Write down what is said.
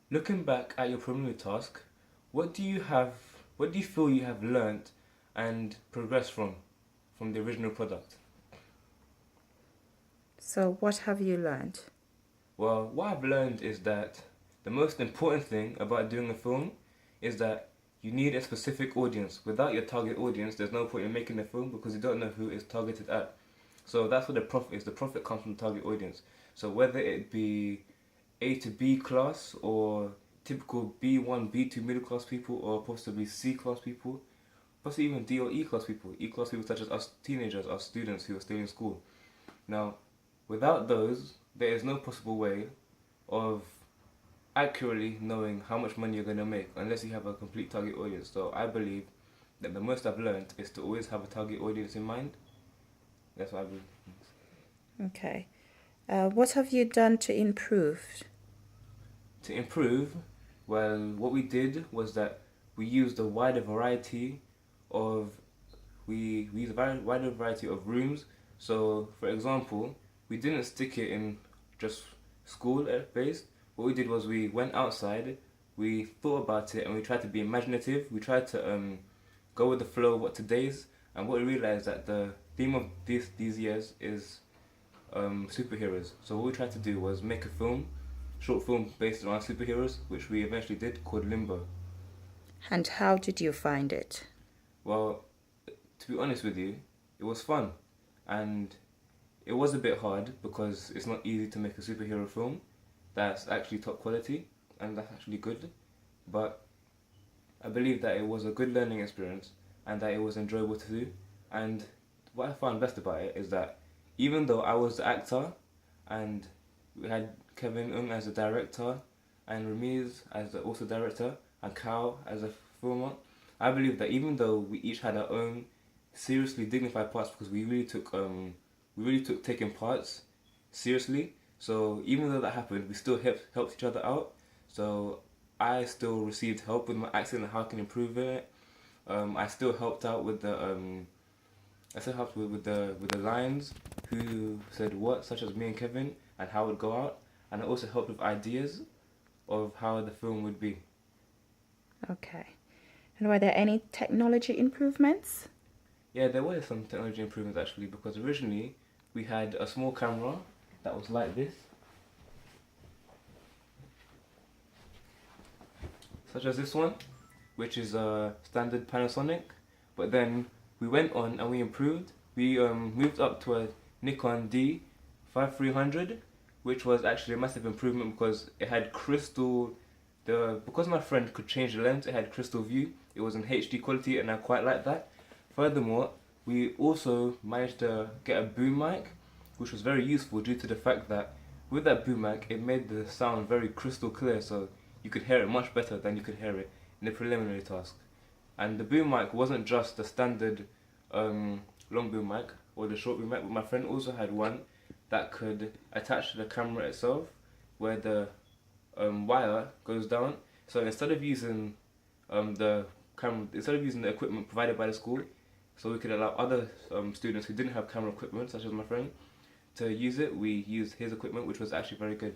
Looking back at your preliminary task, what do you have? What do you feel you have learnt and progressed from the original product? So, what have you learned? Well, what I've learned is that the most important thing about doing a film is that you need a specific audience. Without your target audience, there's no point in making a film because you don't know who it's targeted at. So that's what the profit is. The profit comes from the target audience. So whether it be A to B class or typical B1, B2 middle class people or possibly C class people, possibly even D or E class people. E class people such as us teenagers, us students who are still in school. Now, without those, there is no possible way of accurately knowing how much money you're going to make unless you have a complete target audience. So I believe that the most I've learned is to always have a target audience in mind. That's what I believe. Okay. What have you done to improve? To improve, well, what we did was that we used a wider variety of we used a wider variety of rooms. So, for example, we didn't stick it in just school based. What we did was we went outside, we thought about it, and we tried to be imaginative. We tried to go with the flow of what today's, and what we realized that the theme of these years is superheroes. So what we tried to do was make a film, short film based around superheroes, which we eventually did, called Limbo. And how did you find it? Well, to be honest with you, it was fun, and it was a bit hard because it's not easy to make a superhero film that's actually top quality and that's actually good. But I believe that it was a good learning experience and that it was enjoyable to do. And what I found best about it is that even though I was the actor and we had Kevin Ung as the director and Ramiz as the also director and Kao as a filmer, I believe that even though we each had our own seriously dignified parts because we really took taking parts seriously. So even though that happened, we still helped each other out. So I still received help with my accent and how I can improve it. I still helped out with the I still helped with the lines who said what, such as me and Kevin, and how it would go out. And I also helped with ideas of how the film would be. Okay. And were there any technology improvements? Yeah, there were some technology improvements actually because originally we had a small camera that was like this, such as this one, which is a standard Panasonic. But then we went on and we improved. We moved up to a Nikon D5300, which was actually a massive improvement because it had crystal. Because my friend could change the lens, it had crystal view. It was in HD quality, and I quite like that. Furthermore, we also managed to get a boom mic, which was very useful due to the fact that with that boom mic, it made the sound very crystal clear, so you could hear it much better than you could hear it in the preliminary task. And the boom mic wasn't just the standard long boom mic or the short boom mic, but my friend also had one that could attach to the camera itself, where the wire goes down. So instead of using the equipment provided by the school, so we could allow other students who didn't have camera equipment, such as my friend, to use it. We used his equipment, which was actually very good.